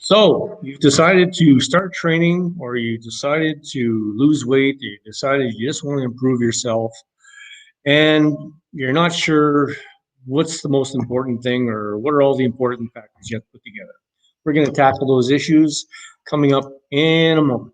So you've decided to start training, or you decided to lose weight, you decided you just want to improve yourself, and you're not sure what's the most important thing or what are all the important factors you have to put together. We're going to tackle those issues coming up in a moment.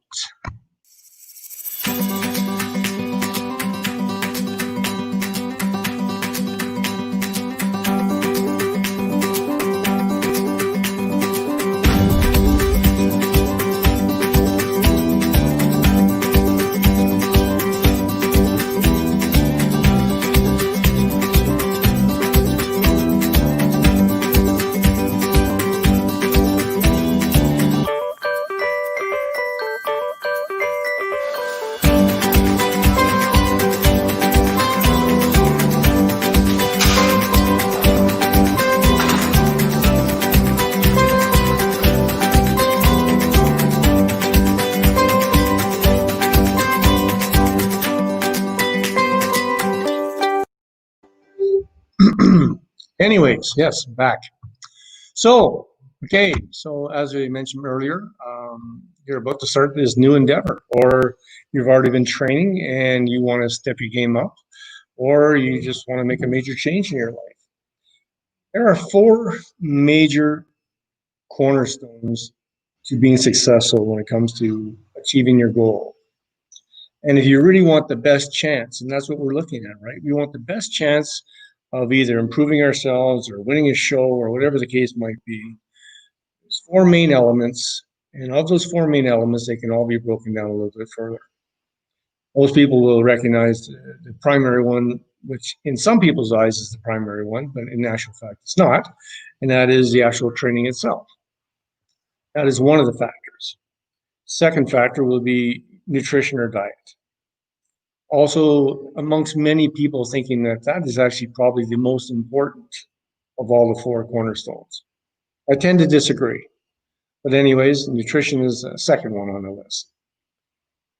Anyways, yes, back. So, okay, so as we mentioned earlier, you're about to start this new endeavor, or you've already been training and you want to step your game up, or you just want to make a major change in your life. There are four major cornerstones to being successful when it comes to achieving your goal. And if you really want the best chance, and that's what we're looking at, right? We want the best chance of either improving ourselves or winning a show or whatever the case might be. There's four main elements, and of those four main elements, they can all be broken down a little bit further. Most people will recognize the primary one, which in some people's eyes is the primary one, but in actual fact it's not, and that is the actual training itself. That is one of the factors. Second factor will be nutrition or diet. Also, amongst many people thinking that that is actually probably the most important of all the four cornerstones. I tend to disagree. But anyways, nutrition is the second one on the list.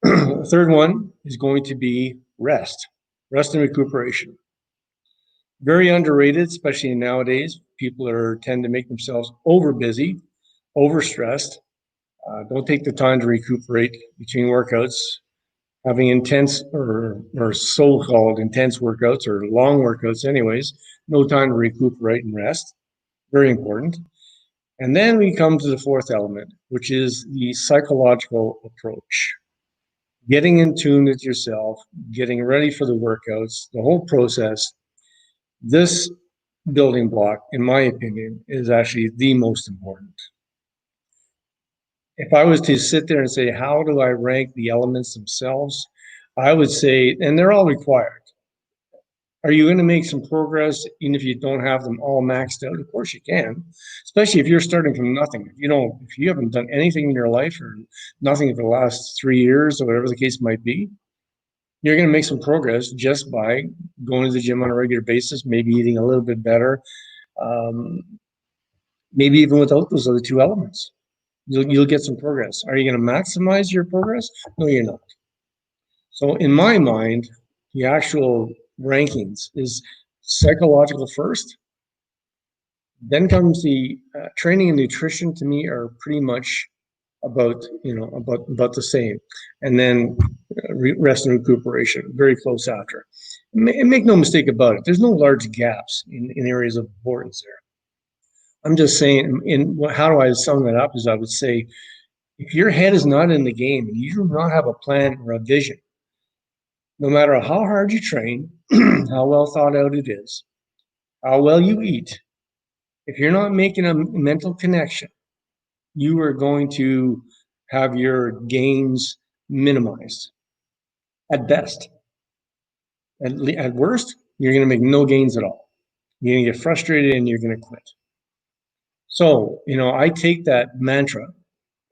The third one is going to be rest and recuperation. Very underrated, especially nowadays. People tend to make themselves over busy, over stressed. Don't take the time to recuperate between workouts. Having intense or so-called intense workouts or long workouts anyways, no time to recuperate and rest. Very important. And then we come to the fourth element, which is the psychological approach. Getting in tune with yourself, getting ready for the workouts, the whole process. This building block, in my opinion, is actually the most important. If I was to sit there and say, how do I rank the elements themselves? I would say, and they're all required. Are you going to make some progress even if you don't have them all maxed out? Of course you can, especially if you're starting from nothing. If you haven't done anything in your life or nothing for the last 3 years or whatever the case might be, you're going to make some progress just by going to the gym on a regular basis, maybe eating a little bit better, maybe even without those other two elements. You'll get some progress. Are you going to maximize your progress? No, you're not. So in my mind, the actual rankings is psychological first. Then comes the training and nutrition. To me, are pretty much about the same. And then rest and recuperation, very close after. And make no mistake about it. There's no large gaps in areas of importance there. I'm just saying, how do I sum that up is I would say, if your head is not in the game and you do not have a plan or a vision, no matter how hard you train, how well thought out it is, how well you eat, if you're not making a mental connection, you are going to have your gains minimized at best. At worst, you're going to make no gains at all. You're going to get frustrated and you're going to quit. So, I take that mantra,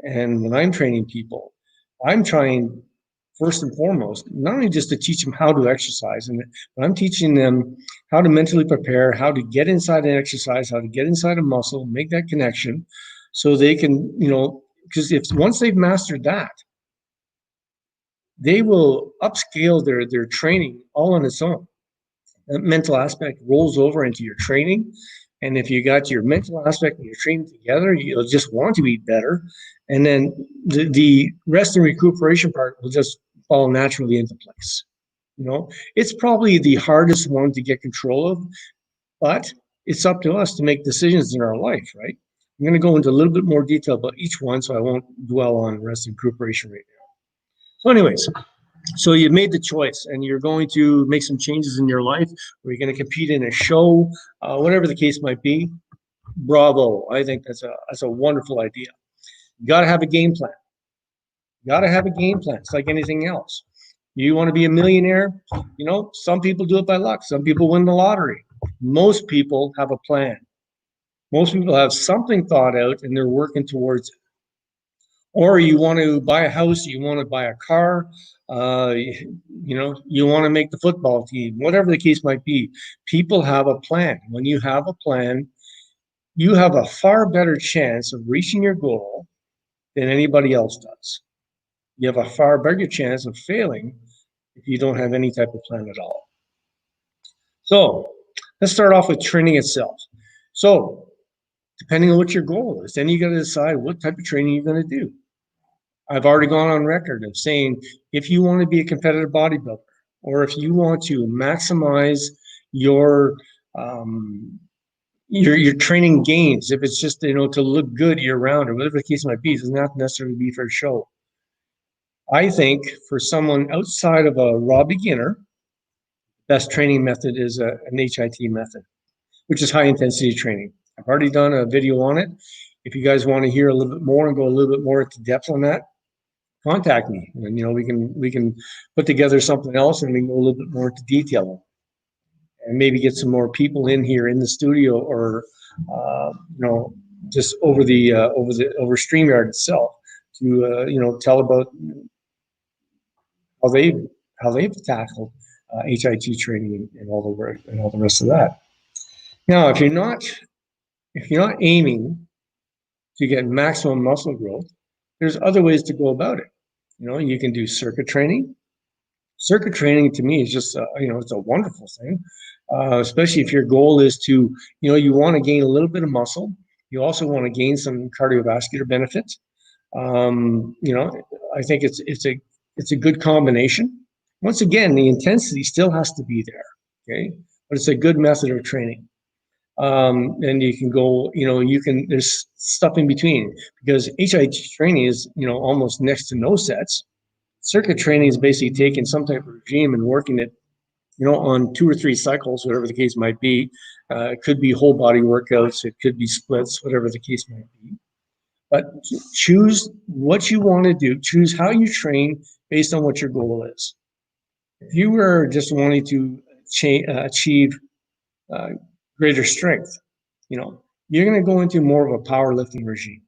and when I'm training people, I'm trying first and foremost, not only just to teach them how to exercise, but I'm teaching them how to mentally prepare, how to get inside an exercise, how to get inside a muscle, make that connection, so they can, because once they've mastered that, they will upscale their training all on its own. That mental aspect rolls over into your training, And if you got your mental aspect and your training together, you'll just want to eat better. And then the rest and recuperation part will just fall naturally into place. It's probably the hardest one to get control of, but it's up to us to make decisions in our life, right? I'm going to go into a little bit more detail about each one, so I won't dwell on rest and recuperation right now. So anyways, so you've made the choice and you're going to make some changes in your life, or you're going to compete in a show, whatever the case might be. Bravo. I think that's a wonderful idea. You got to have a game plan. You got to have a game plan. It's like anything else. You want to be a millionaire? Some people do it by luck. Some people win the lottery. Most people have a plan. Most people have something thought out and they're working towards it. Or you want to buy a house, you want to buy a car, you want to make the football team, whatever the case might be. People have a plan. When you have a plan, you have a far better chance of reaching your goal than anybody else does. You have a far bigger chance of failing if you don't have any type of plan at all. So let's start off with training itself. So depending on what your goal is, then you got to decide what type of training you're going to do. I've already gone on record of saying, if you want to be a competitive bodybuilder, or if you want to maximize your training gains, if it's just, to look good year round or whatever the case might be, it doesn't have to necessarily be for a show. I think for someone outside of a raw beginner, best training method is an HIT method, which is high intensity training. I've already done a video on it. If you guys want to hear a little bit more and go a little bit more into depth on that, contact me, and we can put together something else, and we can go a little bit more into detail, and maybe get some more people in here in the studio, or just over StreamYard itself to tell about how they've tackled HIT training and all the rest of that. Now, if you're not aiming to get maximum muscle growth, there's other ways to go about it. You can do circuit training. Circuit training to me is just, it's a wonderful thing, especially if your goal is to, you want to gain a little bit of muscle. You also want to gain some cardiovascular benefits. I think it's a good combination. Once again, the intensity still has to be there, okay? But it's a good method of training. And you can go, there's stuff in between, because HIT training is, almost next to no sets. Circuit training is basically taking some type of regime and working it, on 2 or 3 cycles, whatever the case might be. It could be whole body workouts, it could be splits, whatever the case might be. But choose what you want to do, choose how you train based on what your goal is. If you were just wanting to achieve greater strength, you're going to go into more of a powerlifting regime.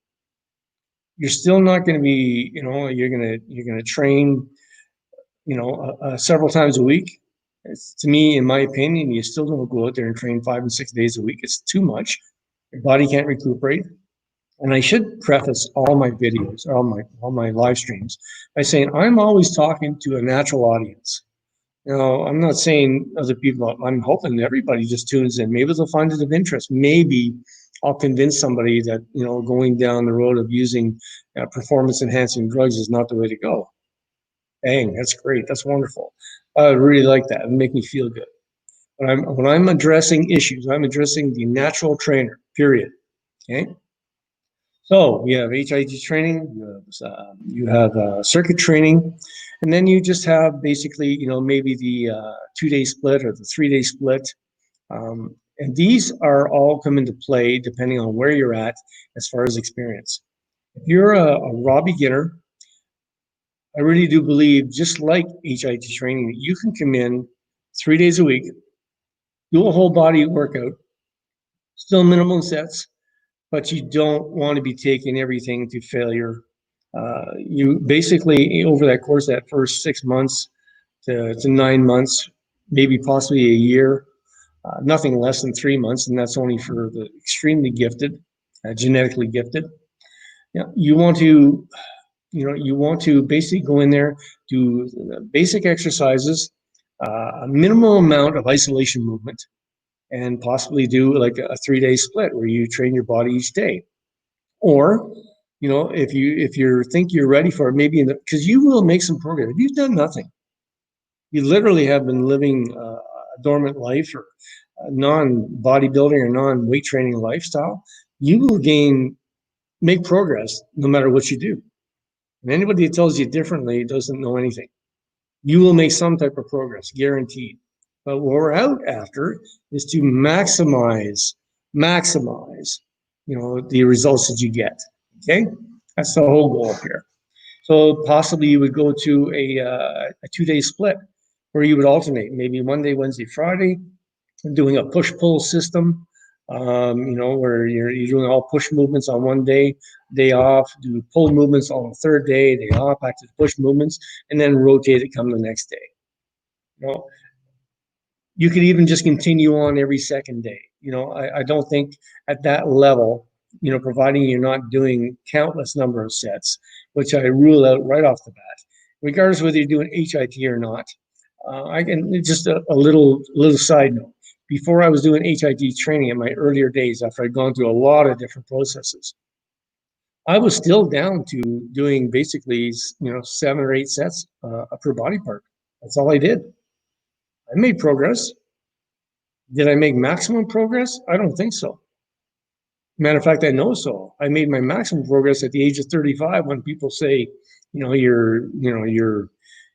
You're still not going to be, you're going to train, several times a week. To me, in my opinion, you still don't go out there and train 5 and 6 days a week. It's too much. Your body can't recuperate. And I should preface all my videos, all my live streams by saying I'm always talking to a natural audience. I'm not saying other people. I'm hoping everybody just tunes in. Maybe they'll find it of interest. Maybe I'll convince somebody that going down the road of using performance-enhancing drugs is not the way to go. Bang, that's great. That's wonderful. I really like that. It would make me feel good. But when I'm addressing issues, I'm addressing the natural trainer, period. Okay? So you have HIT training, you have circuit training, and then you just have basically, maybe the 2-day split or the 3-day split. And these are all come into play depending on where you're at as far as experience. If you're a raw beginner, I really do believe, just like HIT training, that you can come in 3 days a week, do a whole body workout, still minimum sets, but you don't want to be taking everything to failure. You basically, over that course, that first 6 months to 9 months, maybe possibly a year, nothing less than 3 months, and that's only for the extremely gifted, genetically gifted. You want to basically go in there, do basic exercises, a minimal amount of isolation movement, and possibly do like a 3-day split where you train your body each day. Or, if you think you're ready for it, maybe because you will make some progress. If you've done nothing, you literally have been living a dormant life or a non-bodybuilding or non-weight training lifestyle, you will make progress no matter what you do. And anybody that tells you differently doesn't know anything. You will make some type of progress, guaranteed. But what we're out after is to maximize, the results that you get. Okay, that's the whole goal here. So possibly you would go to a 2-day split where you would alternate, maybe Monday, Wednesday, Friday, doing a push-pull system. Where you're doing all push movements on one day off, do pull movements on the third day off, back to the push movements, and then rotate it come the next day. You could even just continue on every second day. I don't think at that level, providing you're not doing countless number of sets, which I rule out right off the bat, regardless of whether you're doing HIT or not. I can just a little side note. Before I was doing HIT training in my earlier days, after I'd gone through a lot of different processes, I was still down to doing basically, 7 or 8 sets per body part. That's all I did. I made progress. Did I make maximum progress? I don't think so. Matter of fact, I know so. I made my maximum progress at the age of 35 when people say, your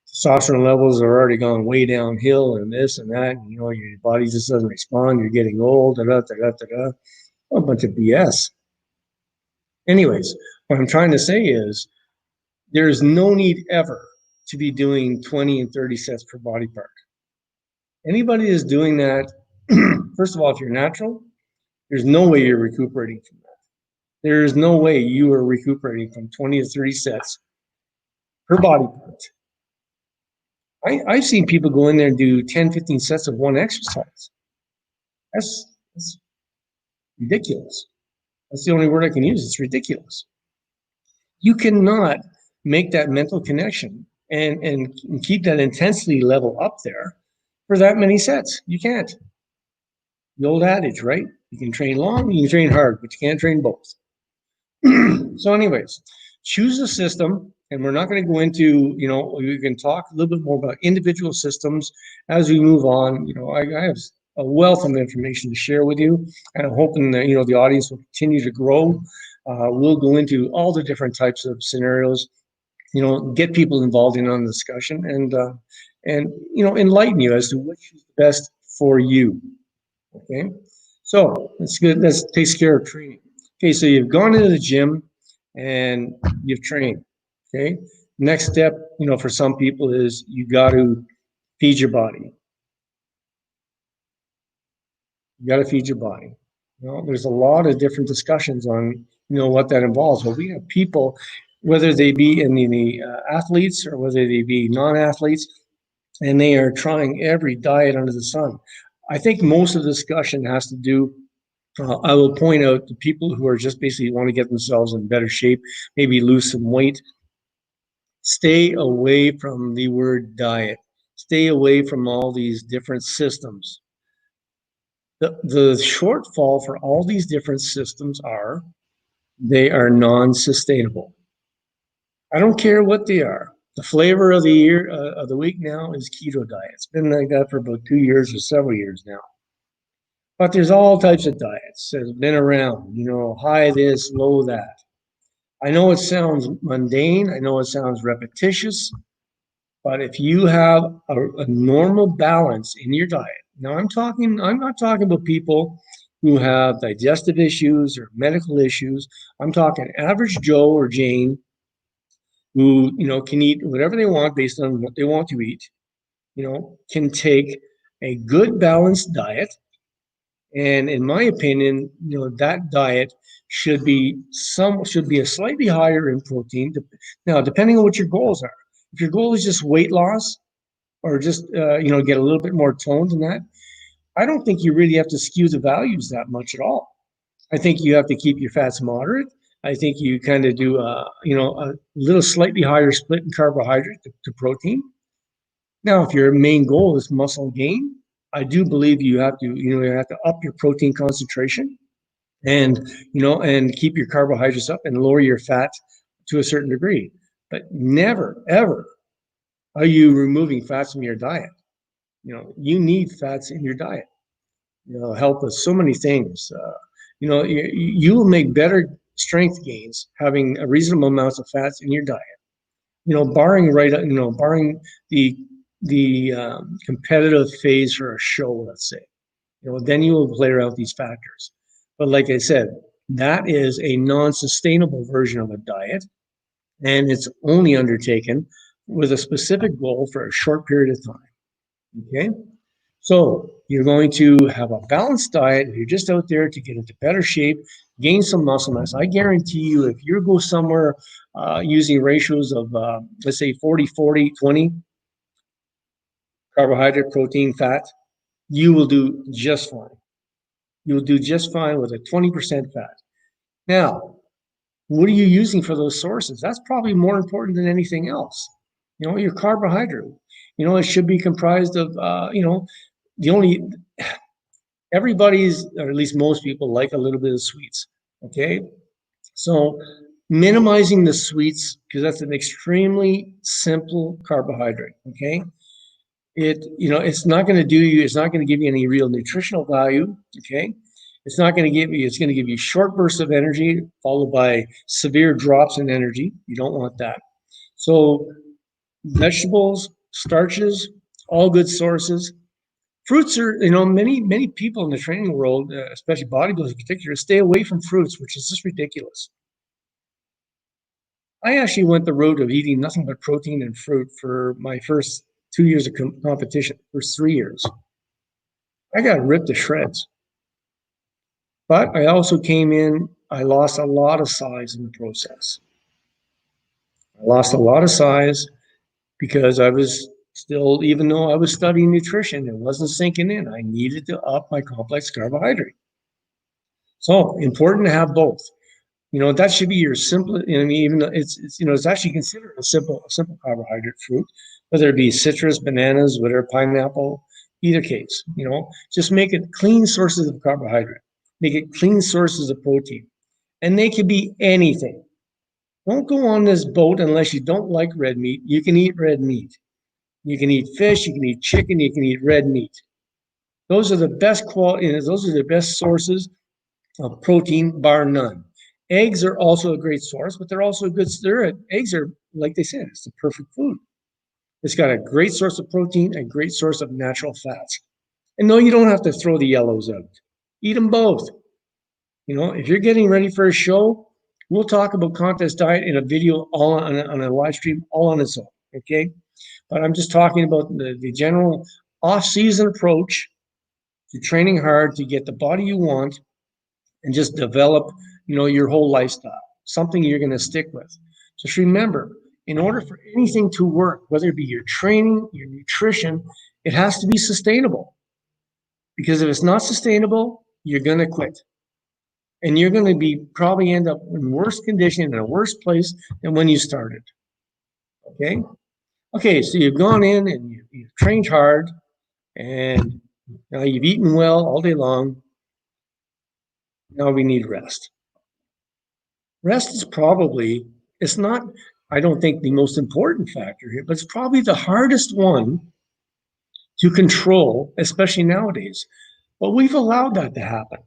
testosterone levels are already gone way downhill and this and that, and, your body just doesn't respond, you're getting old, a bunch of BS. Anyways, what I'm trying to say is there's no need ever to be doing 20 and 30 sets per body part. Anybody is doing that, first of all, if you're natural, there's no way you're recuperating from that. There is no way you are recuperating from 20 to 30 sets per body part. I've seen people go in there and do 10, 15 sets of one exercise. That's ridiculous. That's the only word I can use. It's ridiculous. You cannot make that mental connection and keep that intensity level up there for that many sets. You can't. The old adage, right? You can train long, you can train hard, but you can't train both. So anyways, choose a system, and we're not going to go into, we can talk a little bit more about individual systems as we move on. I have a wealth of information to share with you, and I'm hoping that, the audience will continue to grow. We'll go into all the different types of scenarios, get people involved on the discussion and enlighten you as to which is the best for you. Okay, so that's good. That takes care of training. Okay, so you've gone into the gym and you've trained. Okay, next step, for some people is you got to feed your body. You got to feed your body. There's a lot of different discussions on what that involves. But we have people, whether they be in the athletes or whether they be non-athletes, and they are trying every diet under the sun. I think most of the discussion has to do, I will point out the people who are just basically want to get themselves in better shape, maybe lose some weight. Stay away from the word diet. Stay away from all these different systems. The shortfall for all these different systems they are non-sustainable. I don't care what they are. The flavor of the year of the week now is keto diet. It's been like that for about 2 years or several years now. But there's all types of diets that have been around, high this, low that. I know it sounds mundane. I know it sounds repetitious. But if you have a normal balance in your diet, now I'm not talking about people who have digestive issues or medical issues. I'm talking average Joe or Jane who, can eat whatever they want based on what they want to eat, can take a good balanced diet. And in my opinion, that diet should be a slightly higher in protein. Now, depending on what your goals are. If your goal is just weight loss or just, get a little bit more toned than that, I don't think you really have to skew the values that much at all. I think you have to keep your fats moderate. I think you kind of do, a little slightly higher split in carbohydrate to protein. Now, if your main goal is muscle gain, I do believe you have to, you have to up your protein concentration and, and keep your carbohydrates up and lower your fat to a certain degree. But never, ever are you removing fats from your diet. You need fats in your diet. Help with so many things. You will make better strength gains having a reasonable amounts of fats in your diet. Barring the competitive phase for a show, let's say. Then you will play around with these factors. But like I said, that is a non-sustainable version of a diet, and it's only undertaken with a specific goal for a short period of time. Okay? So you're going to have a balanced diet. If you're just out there to get into better shape, gain some muscle mass, I guarantee you, if you go somewhere using ratios of, let's say, 40-40-20, carbohydrate, protein, fat, you will do just fine. You'll do just fine with a 20% fat. Now, what are you using for those sources? That's probably more important than anything else. Your carbohydrate. It should be comprised of, the only everybody's, or at least most people, like a little bit of sweets. Okay, so minimizing the sweets, because that's an extremely simple carbohydrate. Okay, it's not going to do you. It's not going to give you any real nutritional value. Okay, it's not going to give you. It's going to give you short bursts of energy followed by severe drops in energy. You don't want that. So vegetables, starches, all good sources. Fruits are, many people in the training world, especially bodybuilders in particular, stay away from fruits, which is just ridiculous. I actually went the route of eating nothing but protein and fruit for my first 2 years of competition, first 3 years. I got ripped to shreds. But I also I lost a lot of size in the process. I lost a lot of size because I was still, even though I was studying nutrition, it wasn't sinking in. I needed to up my complex carbohydrate. So important to have both. That should be your simple. Even though it's actually considered a simple carbohydrate fruit, whether it be citrus, bananas, whatever, pineapple, either case. Just make it clean sources of carbohydrate. Make it clean sources of protein, and they can be anything. Don't go on this boat unless you don't like red meat. You can eat red meat. You can eat fish. You can eat chicken. You can eat red meat. Those are the best quality. Those are the best sources of protein, bar none. Eggs are also a great source, but they're also a good. Eggs are, like they said, it's the perfect food. It's got a great source of protein, a great source of natural fats. And no, you don't have to throw the yellows out. Eat them both. If you're getting ready for a show, we'll talk about contest diet in a video all on a live stream, all on its own. Okay, but I'm just talking about the general off-season approach to training hard to get the body you want and just develop, your whole lifestyle, something you're going to stick with. Just remember, in order for anything to work, whether it be your training, your nutrition, it has to be sustainable. Because if it's not sustainable, you're going to quit. And you're going to probably end up in worse condition, in a worse place than when you started. Okay? Okay, so you've gone in and you've trained hard, and now you've eaten well all day long. Now we need rest. Rest is probably, it's not, I don't think, the most important factor here, but it's probably the hardest one to control, especially nowadays. But we've allowed that to happen.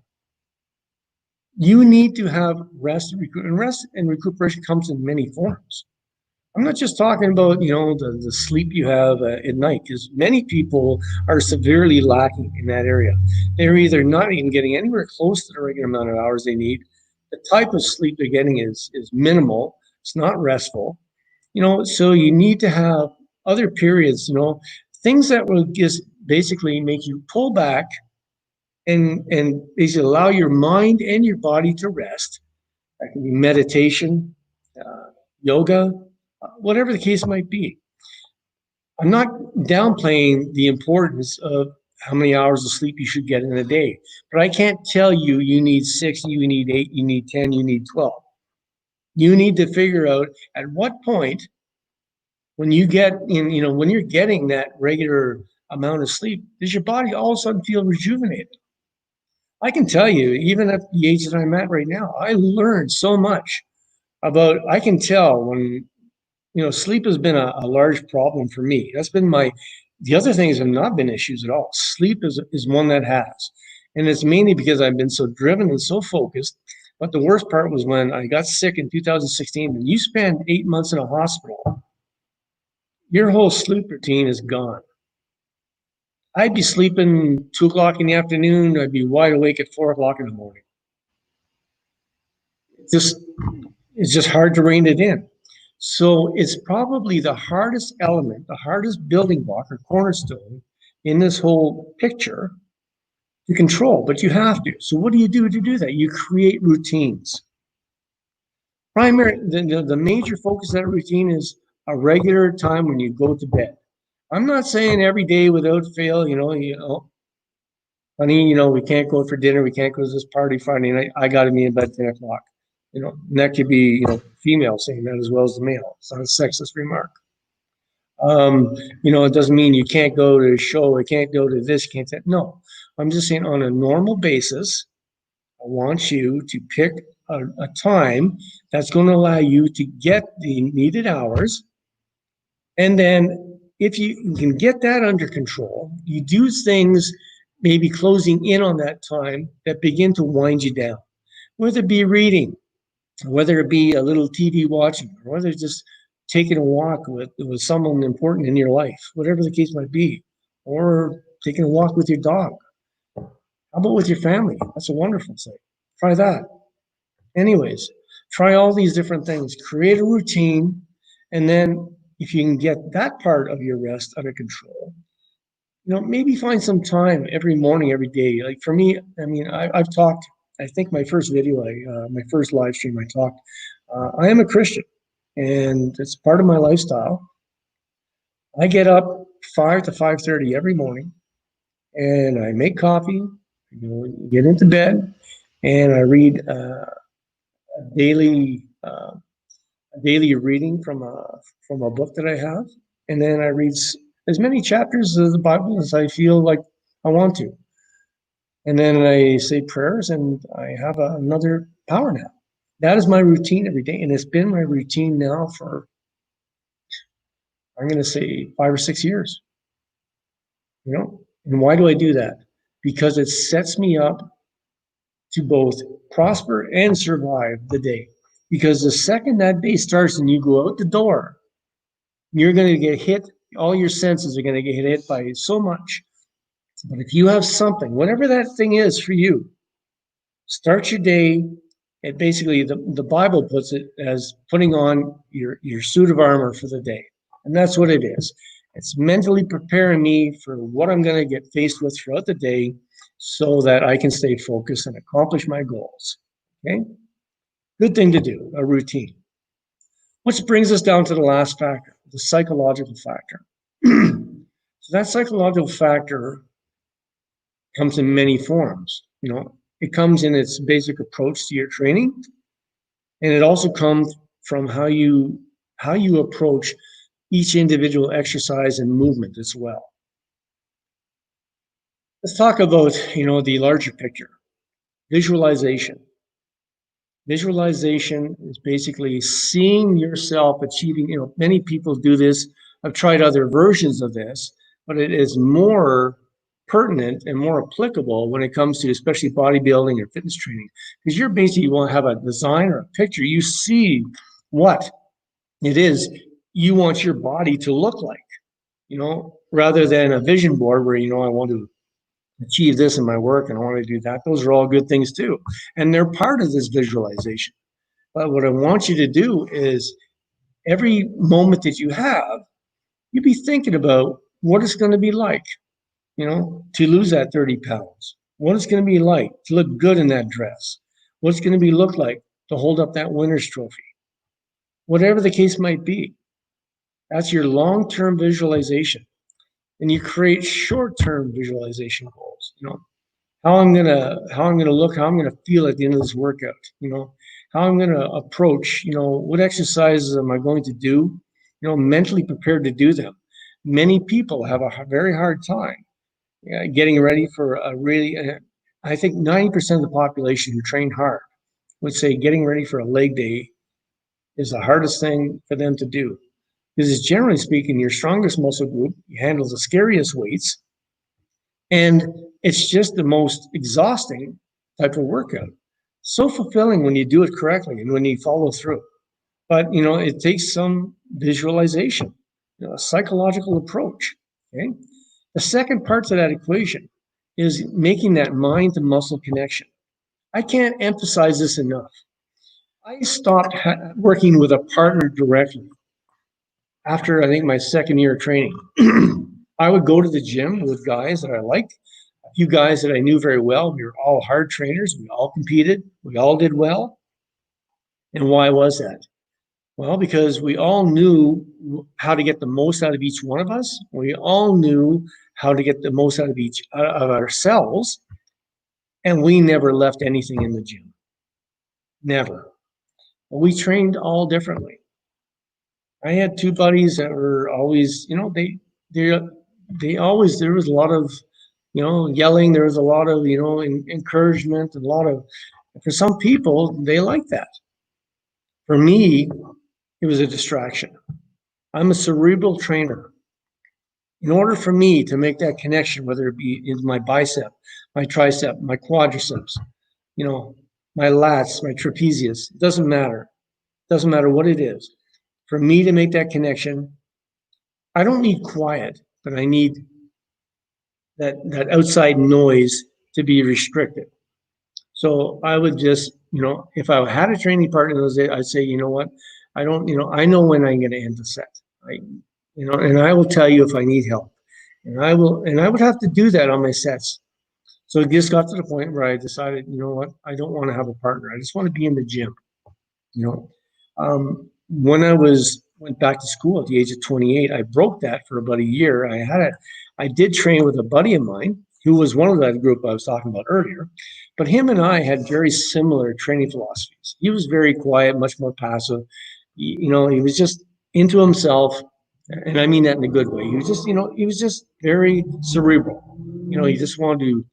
You need to have rest and recuperation comes in many forms. I'm not just talking about, the sleep you have at night, because many people are severely lacking in that area. They're either not even getting anywhere close to the regular amount of hours they need. The type of sleep they're getting is minimal. It's not restful. So you need to have other periods, things that will just basically make you pull back and basically allow your mind and your body to rest. That can be meditation, yoga, whatever the case might be. I'm not downplaying the importance of how many hours of sleep you should get in a day, but I can't tell you you need 6, you need 8, you need 10, you need 12. You need to figure out at what point, when you get in, when you're getting that regular amount of sleep, does your body all of a sudden feel rejuvenated? I can tell you, even at the age that I'm at right now, I learned so much about, I can tell when, sleep has been a large problem for me. That's been the other things have not been issues at all. Sleep is one that has. And it's mainly because I've been so driven and so focused. But the worst part was when I got sick in 2016, and you spend 8 months in a hospital, your whole sleep routine is gone. I'd be sleeping 2 o'clock in the afternoon. I'd be wide awake at 4 o'clock in the morning. Just It's just hard to rein it in. So it's probably the hardest element, the hardest building block or cornerstone in this whole picture to control, but you have to. So what do you do to do that? You create routines. The major focus of that routine is a regular time when you go to bed. I'm not saying every day without fail, honey, we can't go for dinner. We can't go to this party Friday night. I got to be in bed 10 o'clock. And that could be, female saying that as well as the male. It's not a sexist remark. It doesn't mean you can't go to a show, you can't go to this, can't that. No, I'm just saying on a normal basis, I want you to pick a time that's going to allow you to get the needed hours. And then if you can get that under control, you do things maybe closing in on that time that begin to wind you down, whether it be reading, whether it be a little TV watching, or whether it's just taking a walk with someone important in your life, whatever the case might be, or taking a walk with your dog. How about with your family? That's a wonderful thing. Try that. Anyways, try all these different things. Create a routine, and then if you can get that part of your rest under control, maybe find some time every morning, every day. Like for me, I've talked. I think my first video, my first live stream, I talked. I am a Christian, and it's part of my lifestyle. I get up 5 to 5:30 every morning, and I make coffee, get into bed, and I read daily daily reading from a book that I have, and then I read as many chapters of the Bible as I feel like I want to, and then I say prayers and I have another power nap. That is my routine every day, and it's been my routine now for, I'm going to say, 5 or 6 years. And why do I do that? Because it sets me up to both prosper and survive the day. Because the second that day starts and you go out the door, you're going to get hit. All your senses are going to get hit by so much. But if you have something, whatever that thing is for you, start your day. And basically, the Bible puts it as putting on your suit of armor for the day. And that's what it is. It's mentally preparing me for what I'm going to get faced with throughout the day so that I can stay focused and accomplish my goals. Okay? Good thing to do, a routine. Which brings us down to the last factor, the psychological factor. So that psychological factor comes in many forms. It comes in its basic approach to your training, and it also comes from how you approach each individual exercise and movement as well. Let's talk about, the larger picture. Visualization. Visualization is basically seeing yourself achieving, many people do this. I've tried other versions of this, but it is more pertinent and more applicable when it comes to especially bodybuilding or fitness training, because you're basically, you want to have a design or a picture. You see what it is you want your body to look like, rather than a vision board where, I want to achieve this in my work and I want to do that. Those are all good things too. And they're part of this visualization. But what I want you to do is every moment that you have, you be thinking about what it's going to be like, to lose that 30 pounds, what it's going to be like to look good in that dress, what's going to be look like to hold up that winner's trophy, whatever the case might be. That's your long-term visualization. And you create short-term visualization goals, how I'm gonna look, how I'm gonna feel at the end of this workout, how I'm gonna approach, what exercises am I going to do, mentally prepared to do them. Many people have a very hard time getting ready for a really, I think 90% of the population who train hard would say getting ready for a leg day is the hardest thing for them to do. Because generally speaking, your strongest muscle group handles the scariest weights, and it's just the most exhausting type of workout. So fulfilling when you do it correctly and when you follow through. But it takes some visualization, a psychological approach. Okay. The second part to that equation is making that mind to muscle connection. I can't emphasize this enough. I stopped working with a partner directly after I think my second year of training. I would go to the gym with guys that I liked, a few guys that I knew very well. We were all hard trainers. We all competed. We all did well. And why was that? Well, because we all knew how to get the most out of each one of us. We all knew how to get the most out of ourselves, and we never left anything in the gym. Never. We trained all differently. I had two buddies that were always, they always, there was a lot of, yelling. There was a lot of, encouragement, and a lot of, for some people, they like that. For me, it was a distraction. I'm a cerebral trainer. In order for me to make that connection, whether it be in my bicep, my tricep, my quadriceps, my lats, my trapezius, it doesn't matter. It doesn't matter what it is. For me to make that connection, I don't need quiet, but I need that outside noise to be restricted. So I would just, if I had a training partner those days, I'd say, you know what, I don't, I know when I'm going to end the set. And I will tell you if I need help. And I would have to do that on my sets. So it just got to the point where I decided, you know what, I don't want to have a partner. I just want to be in the gym. When I went back to school at the age of 28, I broke that for about a year. I did train with a buddy of mine who was one of that group I was talking about earlier, but him and I had very similar training philosophies. He was very quiet, much more passive. He was just into himself, and I mean that in a good way. He was just very cerebral. He just wanted to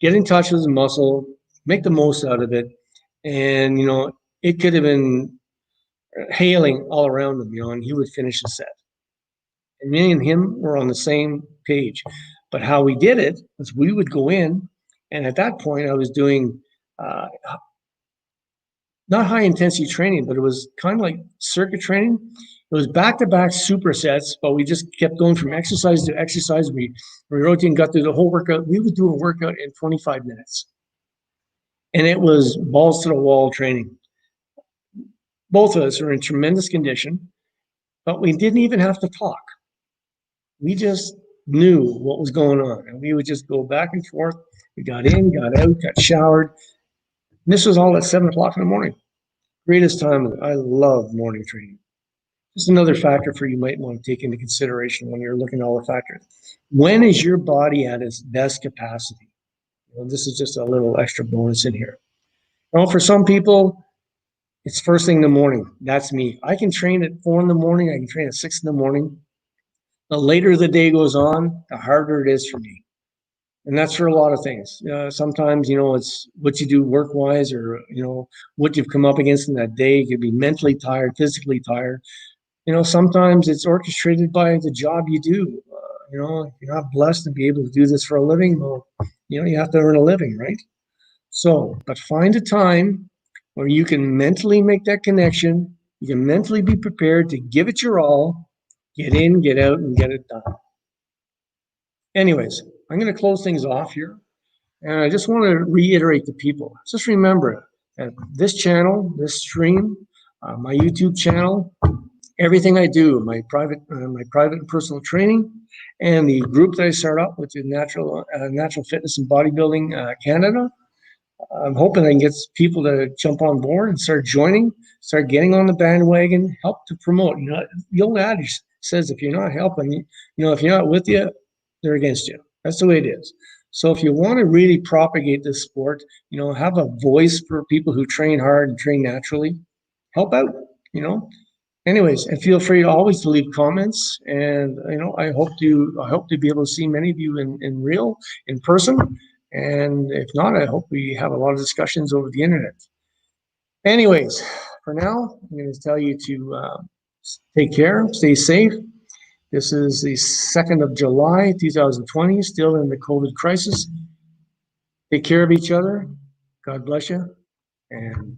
get in touch with his muscle, make the most out of it, and it could have been hailing all around him, and he would finish the set. And me and him were on the same page. But how we did it was we would go in, and at that point I was doing not high intensity training, but it was kind of like circuit training. It was back-to-back supersets, but we just kept going from exercise to exercise. We rotating, got through the whole workout. We would do a workout in 25 minutes. And it was balls to the wall training. Both of us are in tremendous condition, but we didn't even have to talk. We just knew what was going on, and we would just go back and forth. We got in, got out, got showered. And this was all at 7 o'clock in the morning. Greatest time. I love morning training. Just another factor for you might want to take into consideration when you're looking at all the factors. When is your body at its best capacity? This is just a little extra bonus in here. For some people, it's first thing in the morning. That's me. I can train at 4 in the morning. I can train at 6 in the morning. The later the day goes on, the harder it is for me. And that's for a lot of things. Sometimes, it's what you do work-wise, or, what you've come up against in that day. You could be mentally tired, physically tired. Sometimes it's orchestrated by the job you do. If you're not blessed to be able to do this for a living, well, you have to earn a living, right? So, but find a time where you can mentally make that connection. You can mentally be prepared to give it your all, get in, get out, and get it done. Anyways, I'm going to close things off here. And I just want to reiterate to people, just remember that this channel, this stream, my YouTube channel, everything I do, my private and personal training, and the group that I start up with the Natural Fitness and Bodybuilding Canada, I'm hoping I can get people to jump on board and start joining, start getting on the bandwagon, help to promote. The old adage says if you're not helping, if you're not with you, they're against you. That's the way it is. So if you want to really propagate this sport, have a voice for people who train hard and train naturally, help out, Anyways, and feel free to always leave comments. And I hope to be able to see many of you in person. And if not, I hope we have a lot of discussions over the internet. Anyways, for now, I'm going to tell you to take care, stay safe. This is the 2nd of July, 2020, still in the COVID crisis. Take care of each other. God bless you. And